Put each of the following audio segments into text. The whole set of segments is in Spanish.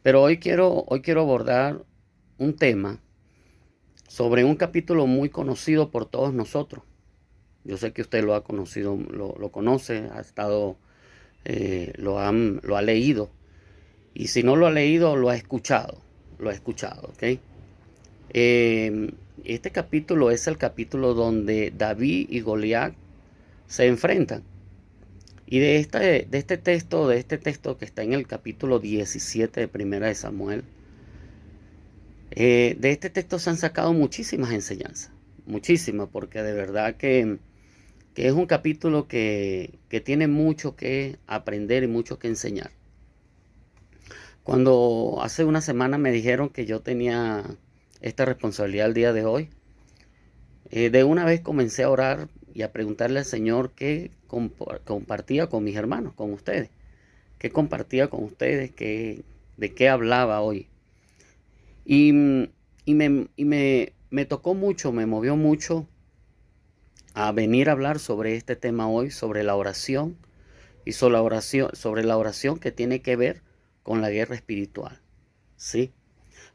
Pero hoy quiero abordar un tema sobre un capítulo muy conocido por todos nosotros. Yo sé que usted lo ha conocido, lo conoce, ha estado, lo ha leído. Y si no lo ha leído, lo ha escuchado, ¿ok? Eh, este capítulo es el capítulo donde David y Goliat se enfrentan. Y de este texto que está en el capítulo 17 de Primera de Samuel, de este texto se han sacado muchísimas enseñanzas, muchísimas, porque de verdad que es un capítulo que tiene mucho que aprender y mucho que enseñar. Cuando hace una semana me dijeron que yo tenía esta responsabilidad el día de hoy, de una vez comencé a orar y a preguntarle al Señor qué compartía con mis hermanos, con ustedes, qué compartía con ustedes, de qué hablaba hoy. Y, y me tocó mucho, me movió mucho a venir a hablar sobre este tema hoy, sobre la oración y sobre la oración que tiene que ver con la guerra espiritual, ¿sí?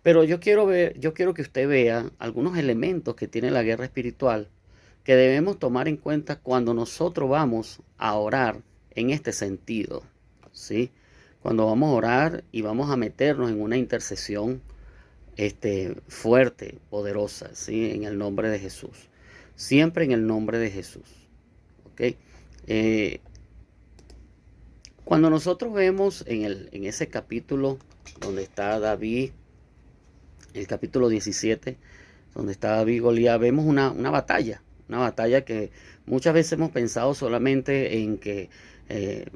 Pero yo quiero que usted vea algunos elementos que tiene la guerra espiritual que debemos tomar en cuenta cuando nosotros vamos a orar en este sentido, ¿sí? Cuando vamos a orar y vamos a meternos en una intercesión fuerte, poderosa, ¿sí? En el nombre de Jesús. Siempre en el nombre de Jesús. ¿Ok? Eh, Cuando nosotros vemos en ese capítulo donde está David, el capítulo 17, donde está David y Goliat, vemos una batalla que muchas veces hemos pensado solamente en que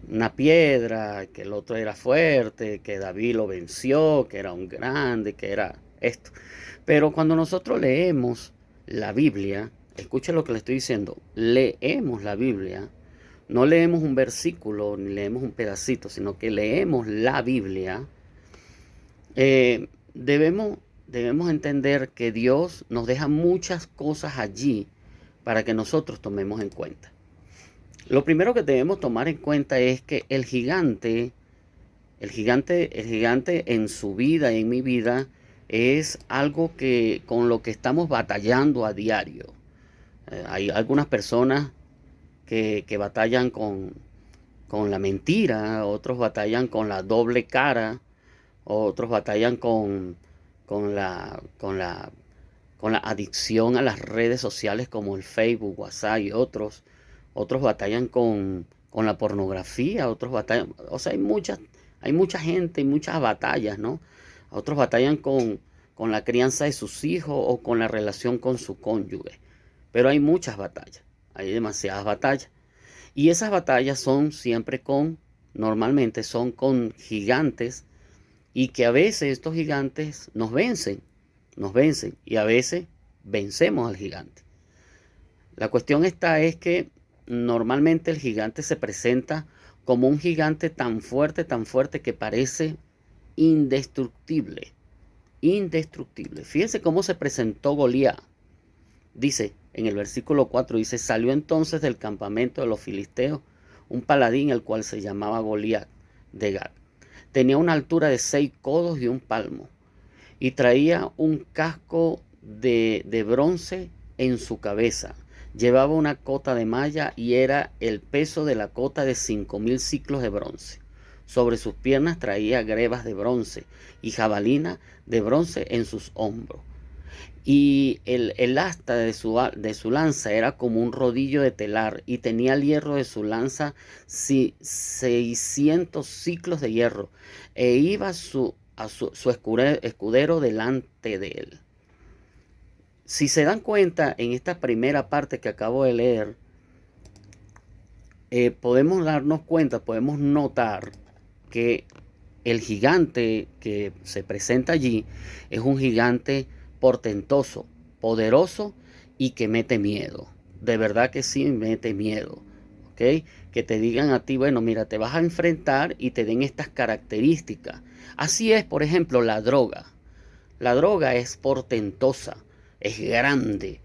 una piedra, que el otro era fuerte, que David lo venció, que era un grande, que era esto. Pero cuando nosotros leemos la Biblia, escuche lo que le estoy diciendo, leemos la Biblia, no leemos un versículo ni leemos un pedacito, sino que leemos la Biblia. Debemos entender que Dios nos deja muchas cosas allí para que nosotros tomemos en cuenta. Lo primero que debemos tomar en cuenta es que el gigante en su vida y en mi vida es algo que con lo que estamos batallando a diario. Hay algunas personas que batallan con la mentira, otros batallan con la doble cara, otros batallan con la adicción a las redes sociales como el Facebook, WhatsApp y otros. Otros batallan con la pornografía, otros batallan, o sea, hay mucha gente y muchas batallas, ¿no? Otros batallan con la crianza de sus hijos o con la relación con su cónyuge. Pero hay muchas batallas, hay demasiadas batallas. Y esas batallas normalmente son con gigantes, y que a veces estos gigantes nos vencen y a veces vencemos al gigante. La cuestión es que normalmente el gigante se presenta como un gigante tan fuerte que parece indestructible, indestructible. Fíjense cómo se presentó Goliat. Dice en el versículo 4, dice, salió entonces del campamento de los filisteos un paladín, el cual se llamaba Goliat de Gat. Tenía una altura de 6 codos y un palmo, y traía un casco de bronce en su cabeza. Llevaba una cota de malla y era el peso de la cota de 5.000 ciclos de bronce. Sobre sus piernas traía grebas de bronce y jabalina de bronce en sus hombros. Y el asta de su lanza era como un rodillo de telar, y tenía el hierro de su lanza 600 ciclos de hierro, e iba su escudero delante de él. Si se dan cuenta, en esta primera parte que acabo de leer, podemos darnos cuenta, podemos notar que el gigante que se presenta allí es un gigante portentoso, poderoso y que mete miedo. De verdad que sí mete miedo. ¿Ok? Que te digan a ti, bueno, mira, te vas a enfrentar y te den estas características. Así es, por ejemplo, la droga. La droga es portentosa, es grande,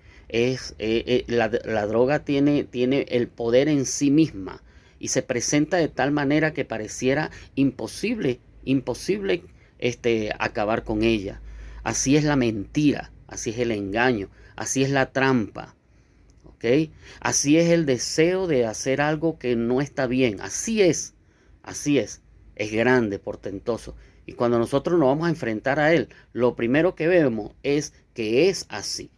la droga tiene el poder en sí misma y se presenta de tal manera que pareciera imposible acabar con ella. Así es la mentira, así es el engaño, así es la trampa. ¿Ok? Así es el deseo de hacer algo que no está bien. Así es. Es grande, portentoso. Y cuando nosotros nos vamos a enfrentar a él, lo primero que vemos es que es así.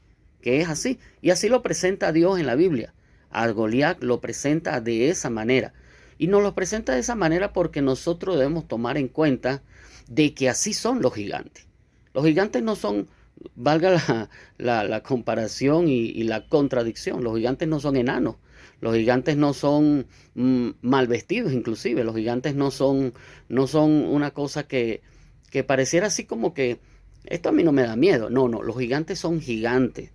Que es así. Y así lo presenta Dios en la Biblia. A Goliat lo presenta de esa manera. Y nos lo presenta de esa manera porque nosotros debemos tomar en cuenta de que así son los gigantes. Los gigantes no son, valga la comparación y la contradicción, los gigantes no son enanos. Los gigantes no son mal vestidos, inclusive. Los gigantes no son una cosa que pareciera así como que esto a mí no me da miedo. No, los gigantes son gigantes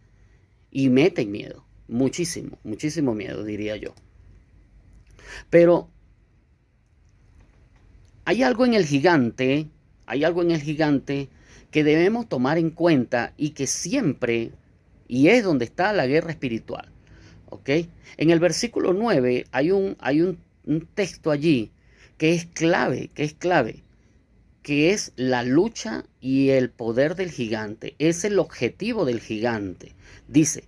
y meten miedo. Muchísimo, muchísimo miedo, diría yo. Pero hay algo en el gigante que debemos tomar en cuenta y que siempre, y es donde está la guerra espiritual. ¿Ok? En el versículo 9 hay un texto allí que es clave, que es la lucha y el poder del gigante. Es el objetivo del gigante. Dice,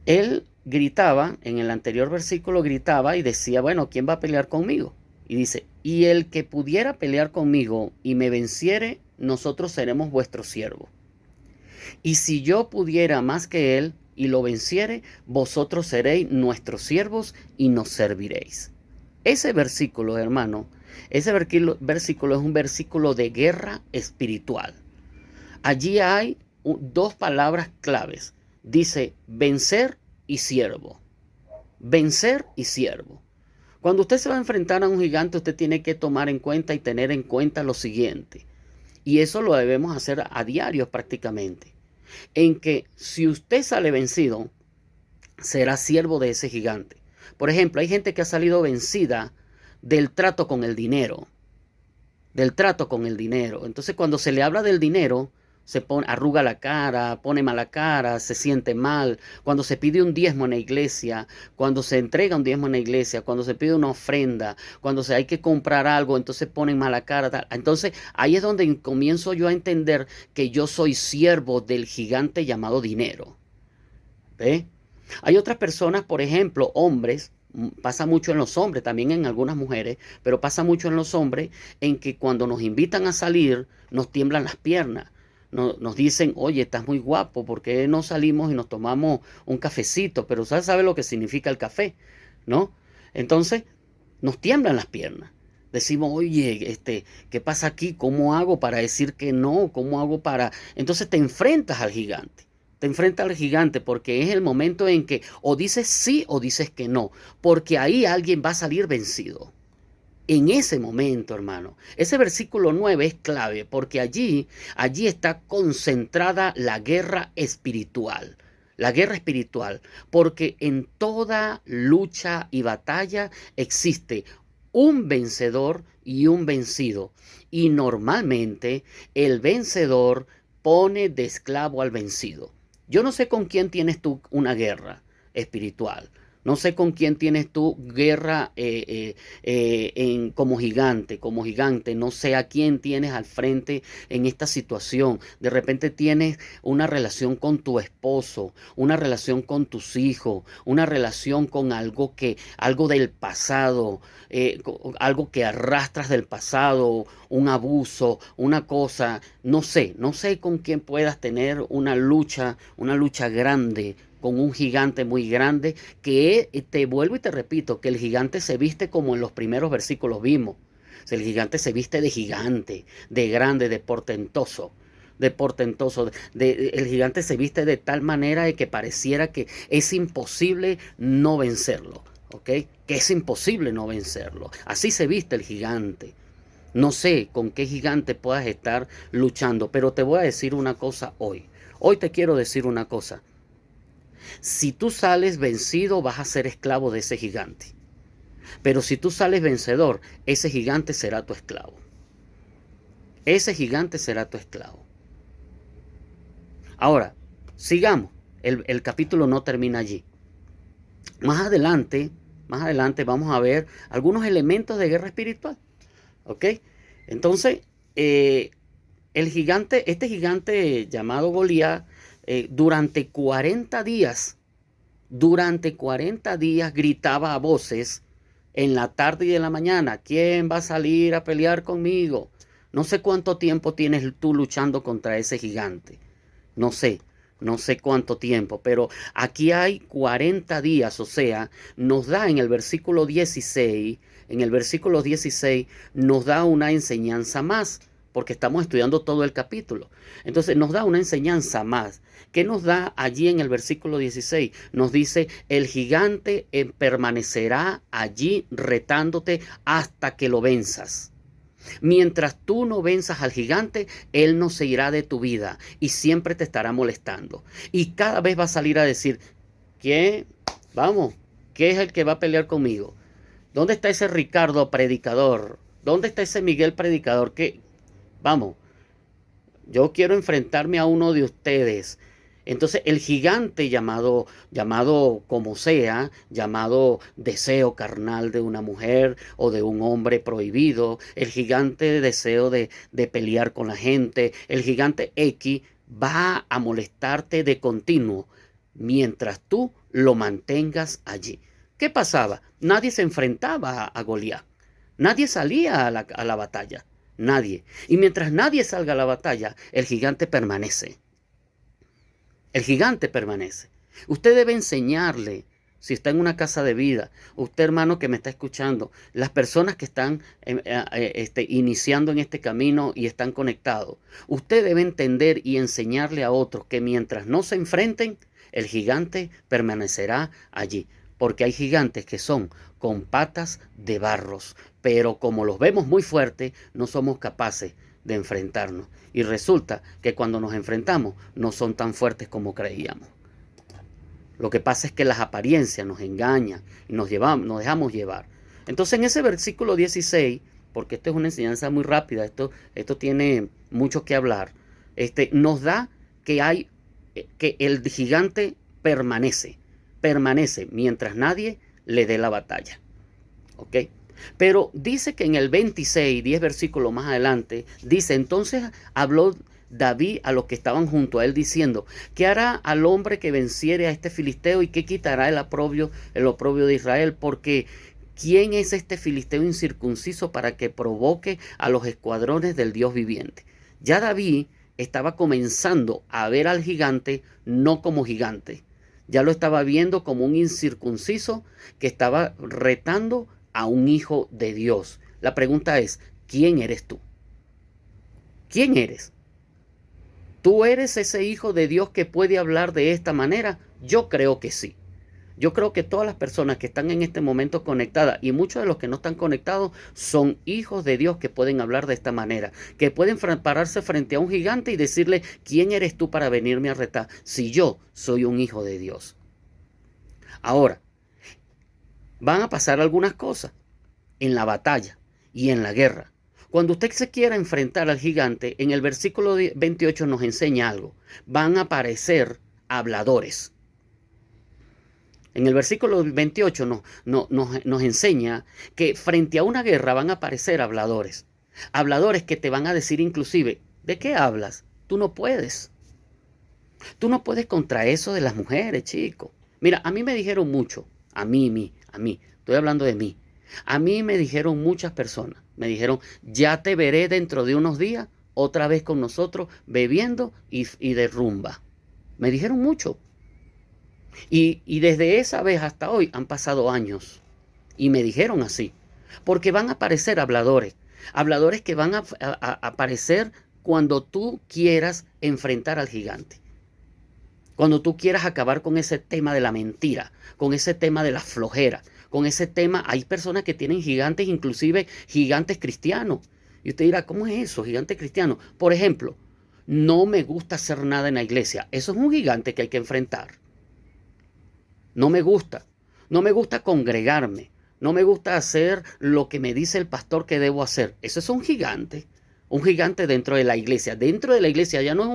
él gritaba, en el anterior versículo gritaba y decía, bueno, ¿quién va a pelear conmigo? Y dice, y el que pudiera pelear conmigo y me venciere, nosotros seremos vuestros siervos. Y si yo pudiera más que él y lo venciere, vosotros seréis nuestros siervos y nos serviréis. Ese versículo, hermano, ese versículo es un versículo de guerra espiritual. Allí hay dos palabras claves. Dice vencer y siervo. Vencer y siervo. Cuando usted se va a enfrentar a un gigante, usted tiene que tomar en cuenta y tener en cuenta lo siguiente. Y eso lo debemos hacer a diario prácticamente. En que si usted sale vencido, será siervo de ese gigante. Por ejemplo, hay gente que ha salido vencida del trato con el dinero. Entonces, cuando se le habla del dinero, se arruga la cara, pone mala cara, se siente mal. Cuando se pide un diezmo en la iglesia, cuando se entrega un diezmo en la iglesia, cuando se pide una ofrenda, cuando hay que comprar algo, entonces ponen mala cara. Entonces ahí es donde comienzo yo a entender que yo soy siervo del gigante llamado dinero. ¿Ve? Hay otras personas, por ejemplo, hombres, pasa mucho en los hombres, también en algunas mujeres, pero pasa mucho en los hombres, en que cuando nos invitan a salir, nos tiemblan las piernas. Nos dicen, oye, estás muy guapo, ¿por qué no salimos y nos tomamos un cafecito? Pero usted sabe lo que significa el café, ¿no? Entonces, nos tiemblan las piernas. Decimos, oye, ¿qué pasa aquí? ¿Cómo hago para decir que no? ¿Cómo hago para...? Entonces te enfrentas al gigante. Te enfrentas al gigante porque es el momento en que o dices sí o dices que no. Porque ahí alguien va a salir vencido. En ese momento, hermano, ese versículo 9 es clave porque allí está concentrada la guerra espiritual. La guerra espiritual, porque en toda lucha y batalla existe un vencedor y un vencido. Y normalmente el vencedor pone de esclavo al vencido. Yo no sé con quién tienes tú una guerra espiritual. No sé con quién tienes tú guerra como gigante. No sé a quién tienes al frente en esta situación. De repente tienes una relación con tu esposo, una relación con tus hijos, una relación con algo del pasado, algo que arrastras del pasado, un abuso, una cosa. No sé con quién puedas tener una lucha grande, con un gigante muy grande, que te vuelvo y te repito, que el gigante se viste como en los primeros versículos vimos. O sea, el gigante se viste de gigante, de grande, de portentoso. El gigante se viste de tal manera de que pareciera que es imposible no vencerlo. ¿Ok? Que es imposible no vencerlo. Así se viste el gigante. No sé con qué gigante puedas estar luchando, pero te voy a decir una cosa hoy. Hoy te quiero decir una cosa. Si tú sales vencido, vas a ser esclavo de ese gigante. Pero si tú sales vencedor, ese gigante será tu esclavo. Ese gigante será tu esclavo. Ahora, sigamos. El capítulo no termina allí. Más adelante vamos a ver algunos elementos de guerra espiritual. ¿Ok? Entonces, este gigante llamado Goliat, durante 40 días gritaba a voces en la tarde y en la mañana: ¿quién va a salir a pelear conmigo? No sé cuánto tiempo tienes tú luchando contra ese gigante. No sé, no sé cuánto tiempo, pero aquí hay 40 días, o sea, nos da en el versículo 16 nos da una enseñanza más, porque estamos estudiando todo el capítulo. Entonces nos da una enseñanza más. ¿Qué nos da allí en el versículo 16? Nos dice: el gigante permanecerá allí retándote hasta que lo venzas. Mientras tú no venzas al gigante, él no se irá de tu vida y siempre te estará molestando. Y cada vez va a salir a decir: ¿quién? Vamos, ¿qué es el que va a pelear conmigo? ¿Dónde está ese Ricardo predicador? ¿Dónde está ese Miguel predicador? ¿Qué? Vamos, yo quiero enfrentarme a uno de ustedes. Entonces el gigante llamado como sea, llamado deseo carnal de una mujer o de un hombre prohibido, el gigante deseo de pelear con la gente, el gigante X va a molestarte de continuo mientras tú lo mantengas allí. ¿Qué pasaba? Nadie se enfrentaba a Goliat. Nadie salía a la batalla. Nadie. Y mientras nadie salga a la batalla, el gigante permanece. El gigante permanece. Usted debe enseñarle, si está en una casa de vida, usted hermano que me está escuchando, las personas que están iniciando en este camino y están conectados, usted debe entender y enseñarle a otros que mientras no se enfrenten, el gigante permanecerá allí. Porque hay gigantes que son con patas de barros, pero como los vemos muy fuertes, no somos capaces de enfrentarnos. Y resulta que cuando nos enfrentamos no son tan fuertes como creíamos. Lo que pasa es que las apariencias nos engañan y nos dejamos llevar. Entonces en ese versículo 16, porque esto es una enseñanza muy rápida, esto tiene mucho que hablar, nos da que el gigante permanece mientras nadie le dé la batalla. ¿Ok? Pero dice que en el 26, 10 versículos más adelante, dice: entonces habló David a los que estaban junto a él diciendo: ¿qué hará al hombre que venciere a este filisteo y qué quitará el oprobio de Israel? Porque ¿quién es este filisteo incircunciso para que provoque a los escuadrones del Dios viviente? Ya David estaba comenzando a ver al gigante no como gigante. Ya lo estaba viendo como un incircunciso que estaba retando a un hijo de Dios. La pregunta es: ¿quién eres tú? ¿Quién eres? ¿Tú eres ese hijo de Dios que puede hablar de esta manera? Yo creo que sí. Yo creo que todas las personas que están en este momento conectadas, y muchos de los que no están conectados, son hijos de Dios que pueden hablar de esta manera, que pueden pararse frente a un gigante y decirle: ¿quién eres tú para venirme a retar si yo soy un hijo de Dios? Ahora, van a pasar algunas cosas en la batalla y en la guerra. Cuando usted se quiera enfrentar al gigante, en el versículo 28 nos enseña algo. Van a aparecer habladores. En el versículo 28 nos enseña que frente a una guerra van a aparecer habladores. Habladores que te van a decir inclusive: ¿de qué hablas? Tú no puedes. Tú no puedes contra eso de las mujeres, chico. Mira, a mí me dijeron mucho. A mí. Estoy hablando de mí. A mí me dijeron muchas personas. Me dijeron: ya te veré dentro de unos días otra vez con nosotros bebiendo y de rumba. Me dijeron mucho. Y desde esa vez hasta hoy han pasado años. Y me dijeron así. Porque van a aparecer habladores. Habladores que van a aparecer cuando tú quieras enfrentar al gigante. Cuando tú quieras acabar con ese tema de la mentira, con ese tema de la flojera, con ese tema, hay personas que tienen gigantes, inclusive gigantes cristianos. Y usted dirá: ¿cómo es eso, gigante cristiano? Por ejemplo, no me gusta hacer nada en la iglesia. Eso es un gigante que hay que enfrentar. No me gusta. No me gusta congregarme. No me gusta hacer lo que me dice el pastor que debo hacer. Eso es un gigante. Un gigante dentro de la iglesia. Dentro de la iglesia ya no es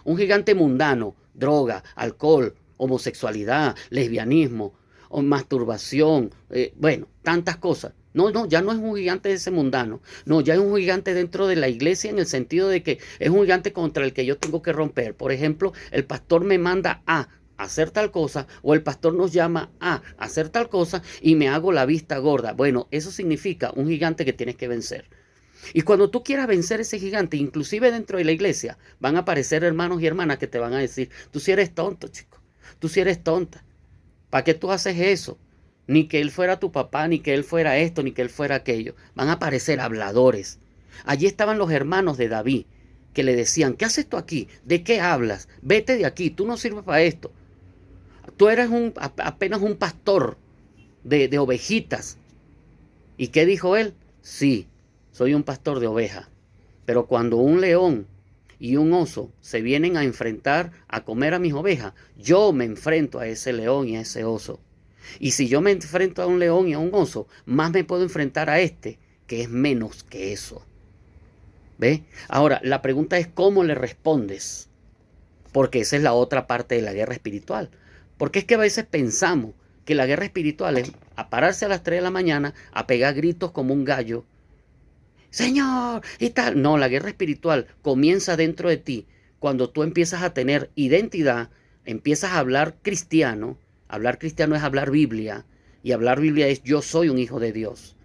un gigante mundano. Droga, alcohol, homosexualidad, lesbianismo, o masturbación. Bueno, tantas cosas. No, no, ya no es un gigante de ese mundano. No, ya es un gigante dentro de la iglesia en el sentido de que es un gigante contra el que yo tengo que romper. Por ejemplo, el pastor me manda a hacer tal cosa o el pastor nos llama a hacer tal cosa y me hago la vista gorda. Bueno, eso significa un gigante que tienes que vencer. Y cuando tú quieras vencer ese gigante, inclusive dentro de la iglesia, van a aparecer hermanos y hermanas que te van a decir, tú sí eres tonto, chico, tú sí eres tonta. ¿Para qué tú haces eso? Ni que él fuera tu papá, ni que él fuera esto, ni que él fuera aquello. Van a aparecer habladores. Allí estaban los hermanos de David, que le decían, ¿qué haces tú aquí? ¿De qué hablas? Vete de aquí, tú no sirves para esto. Tú eres apenas un pastor de ovejitas. ¿Y qué dijo él? Sí, soy un pastor de ovejas. Pero cuando un león y un oso se vienen a enfrentar a comer a mis ovejas, yo me enfrento a ese león y a ese oso. Y si yo me enfrento a un león y a un oso, más me puedo enfrentar a este, que es menos que eso. ¿Ve? Ahora, la pregunta es cómo le respondes. Porque esa es la otra parte de la guerra espiritual. Porque es que a veces pensamos que la guerra espiritual es a pararse a las 3 de la mañana, a pegar gritos como un gallo, Señor, y tal. No, la guerra espiritual comienza dentro de ti cuando tú empiezas a tener identidad, empiezas a hablar cristiano. Hablar cristiano es hablar Biblia, y hablar Biblia es yo soy un hijo de Dios.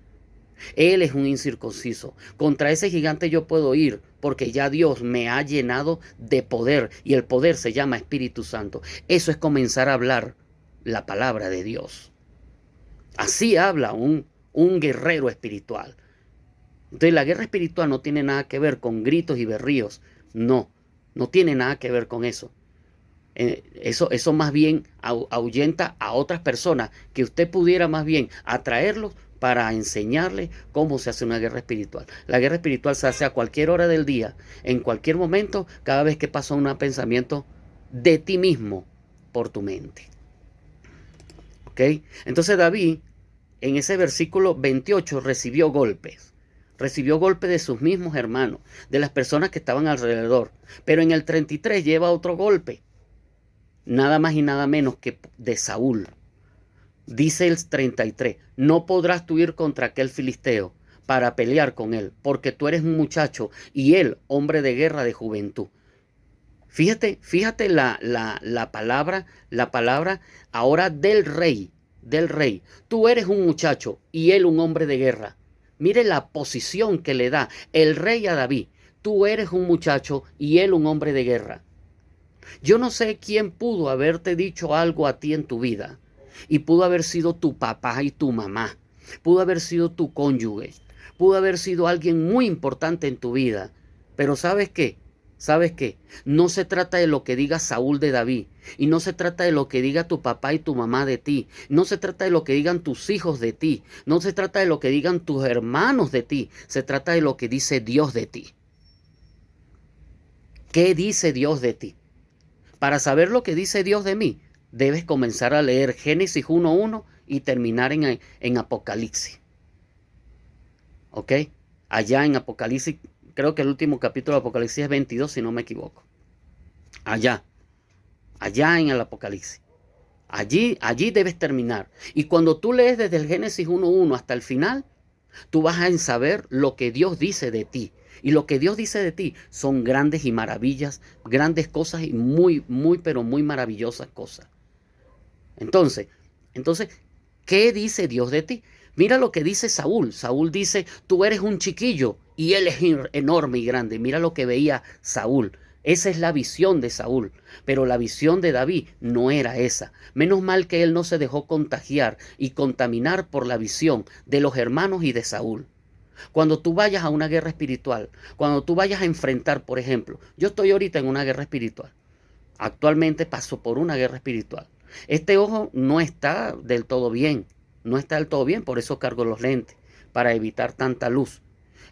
Él es un incircunciso. Contra ese gigante yo puedo ir porque ya Dios me ha llenado de poder y el poder se llama Espíritu Santo. Eso es comenzar a hablar la palabra de Dios. Así habla un guerrero espiritual. Entonces la guerra espiritual no tiene nada que ver con gritos y berríos. No, no tiene nada que ver con eso. Eso más bien ahuyenta a otras personas que usted pudiera más bien atraerlos para enseñarles cómo se hace una guerra espiritual. La guerra espiritual se hace a cualquier hora del día, en cualquier momento, cada vez que pasa un pensamiento de ti mismo por tu mente. ¿Ok? Entonces David, en ese versículo 28, recibió golpes de sus mismos hermanos, de las personas que estaban alrededor. Pero en el 33 lleva otro golpe, nada más y nada menos que de Saúl. Dice el 33, no podrás tú ir contra aquel filisteo para pelear con él, porque tú eres un muchacho y él, hombre de guerra de juventud. Fíjate la palabra ahora del rey. Tú eres un muchacho y él un hombre de guerra. Mire la posición que le da el rey a David. Tú eres un muchacho y él un hombre de guerra. Yo no sé quién pudo haberte dicho algo a ti en tu vida. Y pudo haber sido tu papá y tu mamá. Pudo haber sido tu cónyuge. Pudo haber sido alguien muy importante en tu vida. Pero ¿sabes qué? ¿Sabes qué? No se trata de lo que diga Saúl de David. Y no se trata de lo que diga tu papá y tu mamá de ti. No se trata de lo que digan tus hijos de ti. No se trata de lo que digan tus hermanos de ti. Se trata de lo que dice Dios de ti. ¿Qué dice Dios de ti? Para saber lo que dice Dios de mí, debes comenzar a leer Génesis 1:1 y terminar en Apocalipsis. ¿Ok? Allá en Apocalipsis, creo que el último capítulo de Apocalipsis es 22, si no me equivoco. Allá en el Apocalipsis. Allí debes terminar. Y cuando tú lees desde el Génesis 1:1 hasta el final, tú vas a saber lo que Dios dice de ti. Y lo que Dios dice de ti son grandes y maravillas, grandes cosas y pero muy maravillosas cosas. Entonces, ¿qué dice Dios de ti? Mira lo que dice Saúl. Saúl dice, tú eres un chiquillo y él es enorme y grande. Mira lo que veía Saúl. Esa es la visión de Saúl, pero la visión de David no era esa. Menos mal que él no se dejó contagiar y contaminar por la visión de los hermanos y de Saúl. Cuando tú vayas a una guerra espiritual, cuando tú vayas a enfrentar, por ejemplo, yo estoy ahorita en una guerra espiritual. Actualmente paso por una guerra espiritual. Este ojo no está del todo bien, por eso cargo los lentes, para evitar tanta luz.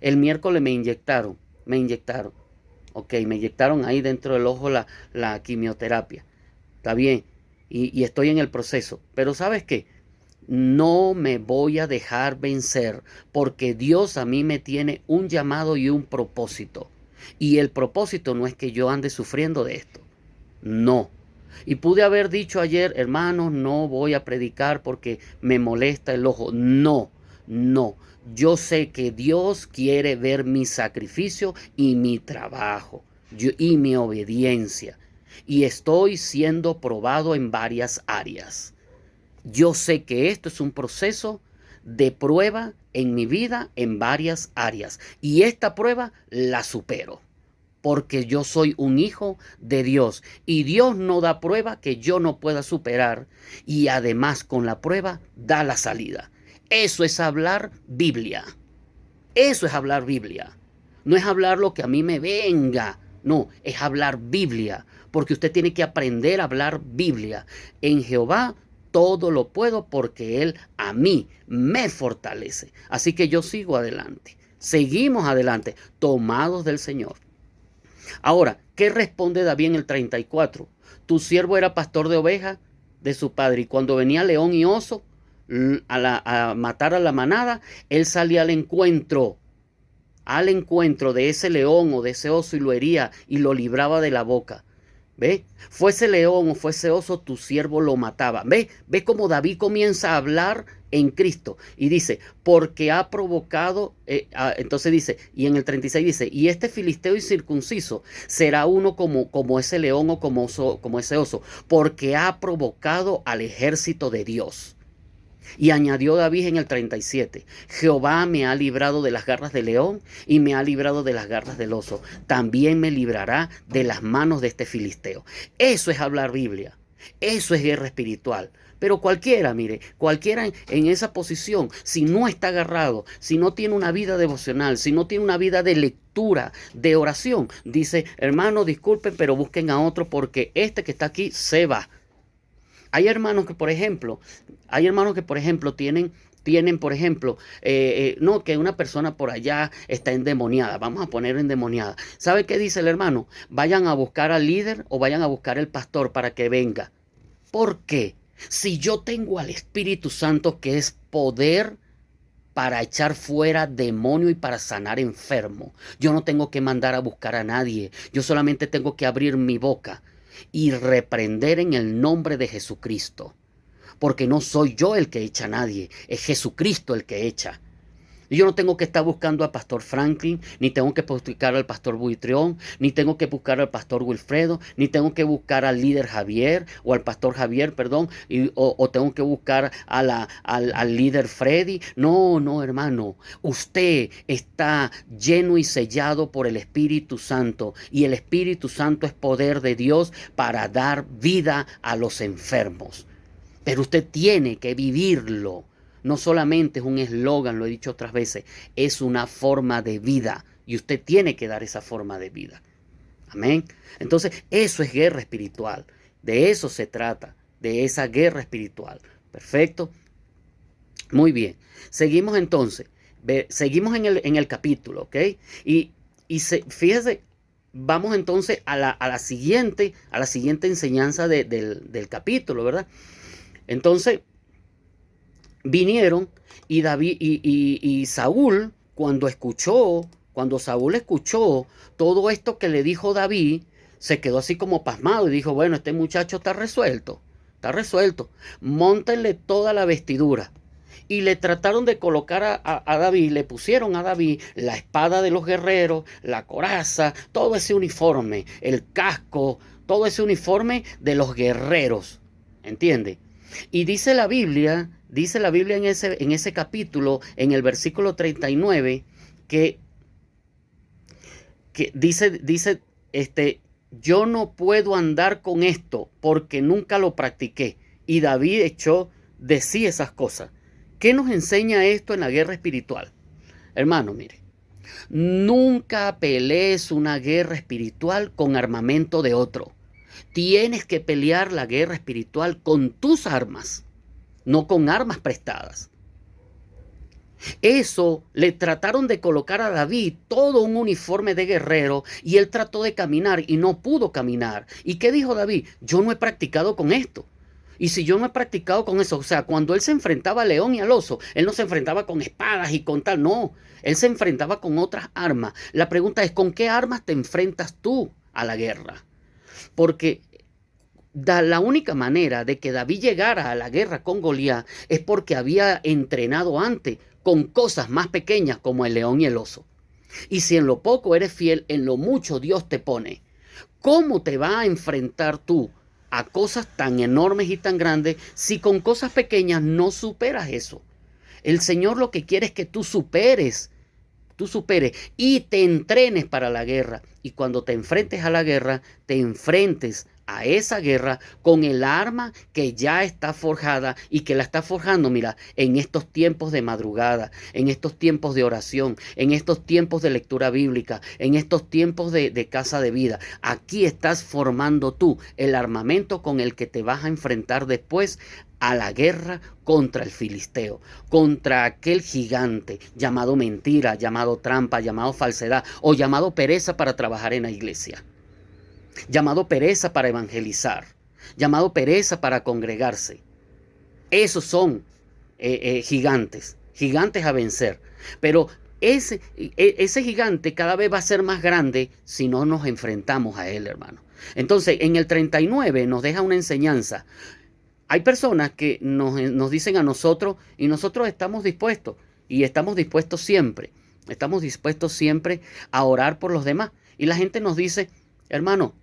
El miércoles me inyectaron. Ok, me inyectaron ahí dentro del ojo la quimioterapia. Está bien, y estoy en el proceso. Pero ¿sabes qué? No me voy a dejar vencer porque Dios a mí me tiene un llamado y un propósito. Y el propósito no es que yo ande sufriendo de esto. No. Y pude haber dicho ayer, hermanos, no voy a predicar porque me molesta el ojo. No. No, yo sé que Dios quiere ver mi sacrificio y mi trabajo y mi obediencia. Y estoy siendo probado en varias áreas. Yo sé que esto es un proceso de prueba en mi vida en varias áreas. Y esta prueba la supero. Porque yo soy un hijo de Dios. Y Dios no da prueba que yo no pueda superar. Y además con la prueba da la salida. Eso es hablar Biblia. Eso es hablar Biblia. No es hablar lo que a mí me venga. No, es hablar Biblia. Porque usted tiene que aprender a hablar Biblia. En Jehová todo lo puedo porque Él a mí me fortalece. Así que yo sigo adelante. Seguimos adelante, tomados del Señor. Ahora, ¿qué responde David en el 34? Tu siervo era pastor de ovejas de su padre y cuando venía león y oso a matar a la manada, él salía al encuentro de ese león o de ese oso y lo hería y lo libraba de la boca. ¿Ve? Fuese león o fuese oso, tu siervo lo mataba. ¿Ve? ¿Ve cómo David comienza a hablar en Cristo? Y dice, porque ha provocado, entonces dice, y en el 36 dice, y este filisteo incircunciso será uno como ese león o como ese oso, porque ha provocado al ejército de Dios. Y añadió David en el 37, Jehová me ha librado de las garras del león y me ha librado de las garras del oso. También me librará de las manos de este filisteo. Eso es hablar Biblia. Eso es guerra espiritual. Pero cualquiera, mire, cualquiera en esa posición, si no está agarrado, si no tiene una vida devocional, si no tiene una vida de lectura, de oración, dice, hermano, disculpen, pero busquen a otro porque este que está aquí se va. Hay hermanos que, por ejemplo, tienen, por ejemplo, no, que una persona por allá está endemoniada. Vamos a poner endemoniada. ¿Sabe qué dice el hermano? Vayan a buscar al líder o vayan a buscar al pastor para que venga. ¿Por qué? Si yo tengo al Espíritu Santo que es poder para echar fuera demonio y para sanar enfermo, yo no tengo que mandar a buscar a nadie. Yo solamente tengo que abrir mi boca y reprender en el nombre de Jesucristo. Porque no soy yo el que echa a nadie, es Jesucristo el que echa. Y yo no tengo que estar buscando al pastor Franklin, ni tengo que buscar al pastor Buitrión, ni tengo que buscar al pastor Wilfredo, ni tengo que buscar al líder Javier, o al pastor Javier, perdón, o tengo que buscar al líder Freddy. No, no, hermano. Usted está lleno y sellado por el Espíritu Santo, y el Espíritu Santo es poder de Dios para dar vida a los enfermos. Pero usted tiene que vivirlo. No solamente es un eslogan, lo he dicho otras veces, es una forma de vida y usted tiene que dar esa forma de vida. Amén. Entonces, eso es guerra espiritual. De eso se trata, de esa guerra espiritual. Perfecto. Muy bien. Seguimos entonces. Seguimos en el capítulo, ¿ok? Fíjese, vamos entonces a la siguiente enseñanza del capítulo, ¿verdad? Entonces, vinieron y David y Saúl, cuando Saúl escuchó todo esto que le dijo David, se quedó así como pasmado y dijo, bueno, este muchacho está resuelto, móntenle toda la vestidura. Y le trataron de colocar a David, le pusieron a David la espada de los guerreros, la coraza, todo ese uniforme, el casco, todo ese uniforme de los guerreros, ¿entiende? Y dice la Biblia en ese capítulo, en el versículo 39, que dice, yo no puedo andar con esto porque nunca lo practiqué. Y David echó de sí esas cosas. ¿Qué nos enseña esto en la guerra espiritual? Hermano, mire, nunca pelees una guerra espiritual con armamento de otro. Tienes que pelear la guerra espiritual con tus armas, no con armas prestadas. Eso le trataron de colocar a David todo un uniforme de guerrero y él trató de caminar y no pudo caminar. ¿Y qué dijo David? Yo no he practicado con esto. Y si yo no he practicado con eso, o sea, cuando él se enfrentaba al león y al oso, él no se enfrentaba con espadas y con tal, no. Él se enfrentaba con otras armas. La pregunta es, ¿con qué armas te enfrentas tú a la guerra? Porque la única manera de que David llegara a la guerra con Goliat es porque había entrenado antes con cosas más pequeñas como el león y el oso. Y si en lo poco eres fiel, en lo mucho Dios te pone. ¿Cómo te va a enfrentar tú a cosas tan enormes y tan grandes si con cosas pequeñas no superas eso? El Señor lo que quiere es que tú superes y te entrenes para la guerra. Y cuando te enfrentes a la guerra, te enfrentes a esa guerra con el arma que ya está forjada y que la está forjando, mira, en estos tiempos de madrugada, en estos tiempos de oración, en estos tiempos de lectura bíblica, en estos tiempos de casa de vida. Aquí estás formando tú el armamento con el que te vas a enfrentar después a la guerra contra el filisteo, contra aquel gigante llamado mentira, llamado trampa, llamado falsedad o llamado pereza para trabajar en la iglesia, llamado pereza para evangelizar, llamado pereza para congregarse. Esos son gigantes a vencer. Pero ese gigante cada vez va a ser más grande si no nos enfrentamos a él, hermano. Entonces, en el 39 nos deja una enseñanza. Hay personas que nos dicen a nosotros y nosotros estamos dispuestos y estamos dispuestos siempre a orar por los demás. Y la gente nos dice, hermano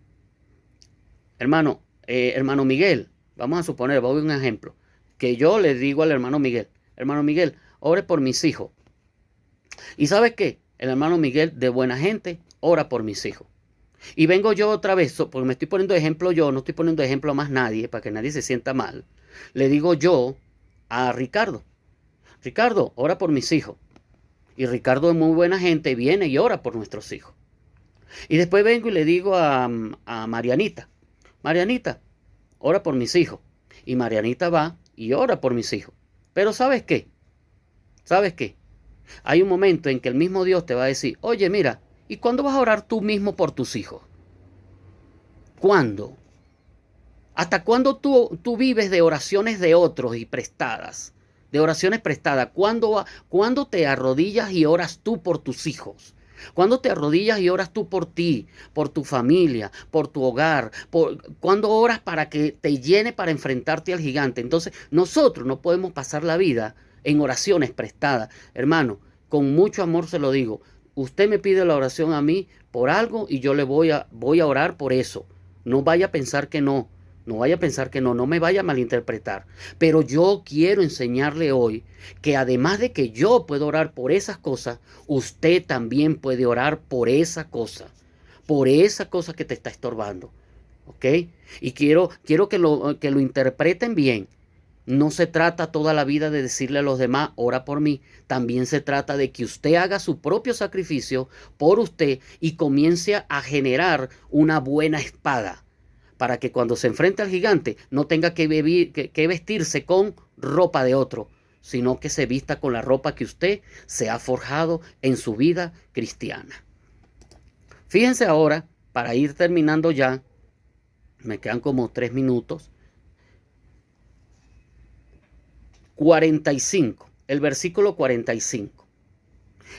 Miguel, vamos a suponer, voy a un ejemplo, que yo le digo al hermano Miguel, ore por mis hijos. ¿Y sabes qué? El hermano Miguel, de buena gente, ora por mis hijos. Y vengo yo otra vez, porque me estoy poniendo de ejemplo yo, no estoy poniendo de ejemplo a más nadie, para que nadie se sienta mal. Le digo yo a Ricardo, ora por mis hijos. Y Ricardo es muy buena gente, viene y ora por nuestros hijos. Y después vengo y le digo a Marianita, ora por mis hijos. Y Marianita va y ora por mis hijos. Pero ¿sabes qué? Hay un momento en que el mismo Dios te va a decir, oye, mira, ¿y cuándo vas a orar tú mismo por tus hijos? ¿Cuándo? ¿Hasta cuándo tú vives de oraciones de otros y prestadas? De oraciones prestadas. ¿Cuándo te arrodillas y oras tú por tus hijos? ¿Cuándo te arrodillas y oras tú por ti, por tu familia, por tu hogar? ¿Cuándo oras para que te llene para enfrentarte al gigante? Entonces, nosotros no podemos pasar la vida en oraciones prestadas. Hermano, con mucho amor se lo digo. Usted me pide la oración a mí por algo y yo le voy a orar por eso. No vaya a pensar que no. No me vaya a malinterpretar. Pero yo quiero enseñarle hoy que además de que yo puedo orar por esas cosas, usted también puede orar por esa cosa que te está estorbando. ¿Ok? Y quiero que lo interpreten bien. No se trata toda la vida de decirle a los demás, ora por mí. También se trata de que usted haga su propio sacrificio por usted y comience a generar una buena espada para que cuando se enfrente al gigante no tenga que vestirse con ropa de otro, sino que se vista con la ropa que usted se ha forjado en su vida cristiana. Fíjense ahora, para ir terminando ya, me quedan como 3 minutos, 45, el versículo 45.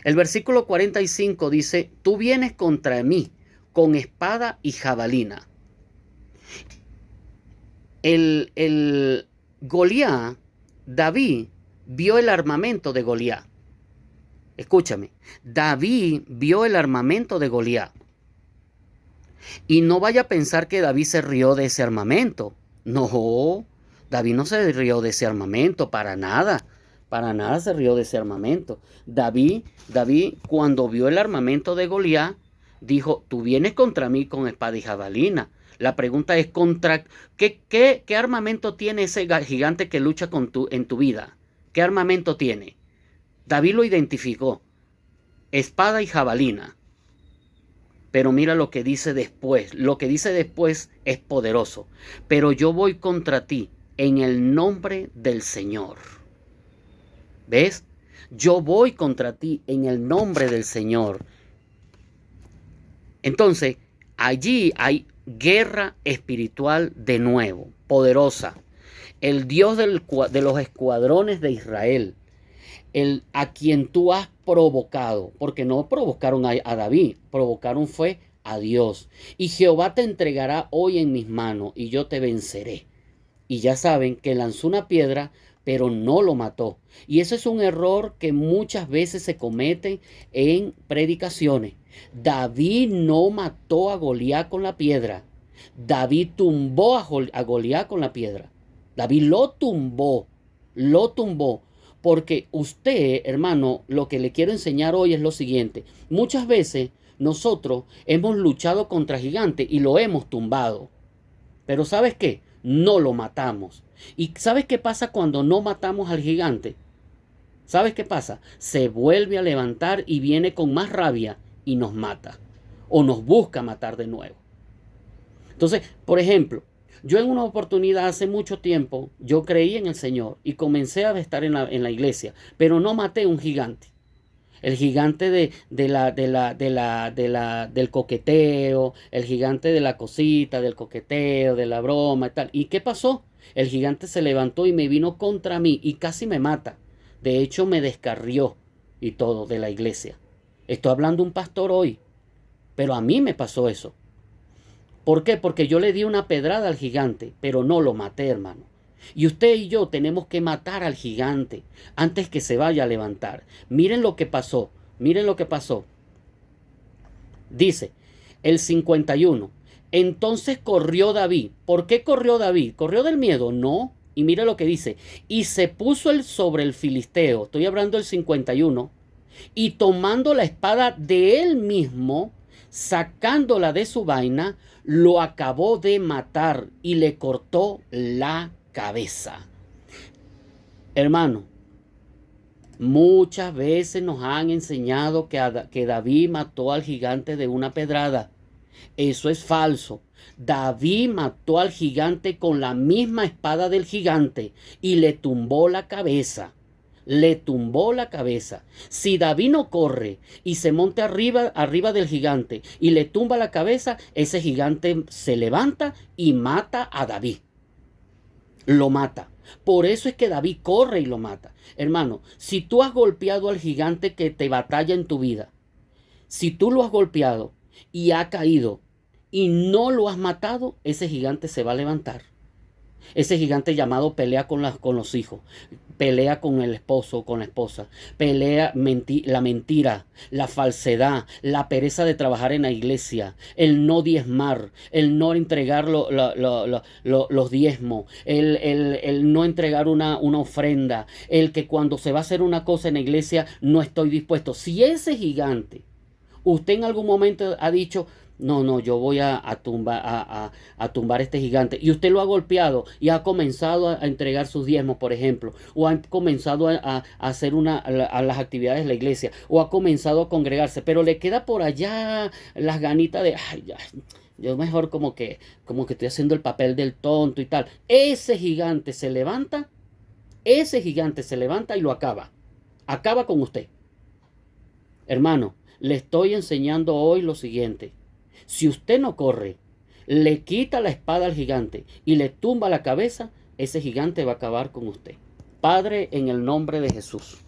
El versículo 45 dice, tú vienes contra mí con espada y jabalina. El Goliat, David vio el armamento de Goliat. Escúchame, David vio el armamento de Goliat. Y no vaya a pensar que David se rió de ese armamento. No, David no se rió de ese armamento, para nada se rió de ese armamento. David, cuando vio el armamento de Goliat, dijo, tú vienes contra mí con espada y jabalina. La pregunta es, ¿qué armamento tiene ese gigante que lucha en tu vida? ¿Qué armamento tiene? David lo identificó, espada y jabalina. Pero mira lo que dice después. Lo que dice después es poderoso. Pero yo voy contra ti en el nombre del Señor. ¿Ves? Yo voy contra ti en el nombre del Señor. Entonces, allí hay guerra espiritual de nuevo, poderosa. El Dios de los escuadrones de Israel, a quien tú has provocado, porque no provocaron a David, provocaron fue a Dios. Y Jehová te entregará hoy en mis manos y yo te venceré. Y ya saben que lanzó una piedra pero no lo mató. Y ese es un error que muchas veces se comete en predicaciones. David no mató a Goliat con la piedra. David tumbó a Goliat con la piedra. David lo tumbó, lo tumbó. Porque usted, hermano, lo que le quiero enseñar hoy es lo siguiente. Muchas veces nosotros hemos luchado contra gigantes y lo hemos tumbado. Pero ¿sabes qué? No lo matamos. ¿Y sabes qué pasa cuando no matamos al gigante? ¿Sabes qué pasa? Se vuelve a levantar y viene con más rabia y nos mata. O nos busca matar de nuevo. Entonces, por ejemplo, yo en una oportunidad hace mucho tiempo, yo creí en el Señor y comencé a estar en la iglesia, pero no maté un gigante. El gigante del coqueteo, el gigante de la cosita, del coqueteo, de la broma y tal. ¿Y qué pasó? El gigante se levantó y me vino contra mí y casi me mata. De hecho, me descarrió y todo de la iglesia. Estoy hablando de un pastor hoy, pero a mí me pasó eso. ¿Por qué? Porque yo le di una pedrada al gigante, pero no lo maté, hermano. Y usted y yo tenemos que matar al gigante antes que se vaya a levantar. Miren lo que pasó, miren lo que pasó. Dice el 51. Entonces corrió David. ¿Por qué corrió David? ¿Corrió del miedo? No. Y mire lo que dice. Y se puso sobre el filisteo. Estoy hablando del 51. Y tomando la espada de él mismo, sacándola de su vaina, lo acabó de matar y le cortó la cabeza. Hermano, muchas veces nos han enseñado que David mató al gigante de una pedrada. Eso es falso. David mató al gigante con la misma espada del gigante y le tumbó la cabeza. Le tumbó la cabeza. Si David no corre y se monta arriba del gigante y le tumba la cabeza, ese gigante se levanta y mata a David. Lo mata. Por eso es que David corre y lo mata. Hermano, si tú has golpeado al gigante que te batalla en tu vida, si tú lo has golpeado y ha caído y no lo has matado, ese gigante se va a levantar. Ese gigante llamado pelea con los hijos, pelea con el esposo, con la esposa, pelea la mentira, la falsedad, la pereza de trabajar en la iglesia, el no diezmar, el no entregar los diezmos, el no entregar una ofrenda, el que cuando se va a hacer una cosa en la iglesia no estoy dispuesto. Si ese gigante, usted en algún momento ha dicho, no, yo voy a tumbar este gigante. Y usted lo ha golpeado y ha comenzado a entregar sus diezmos, por ejemplo. O ha comenzado a hacer a las actividades de la iglesia. O ha comenzado a congregarse. Pero le queda por allá las ganitas de, ay, ya, yo mejor como que estoy haciendo el papel del tonto y tal. Ese gigante se levanta y lo acaba. Acaba con usted. Hermano, le estoy enseñando hoy lo siguiente. Si usted no corre, le quita la espada al gigante y le tumba la cabeza, ese gigante va a acabar con usted. Padre, en el nombre de Jesús,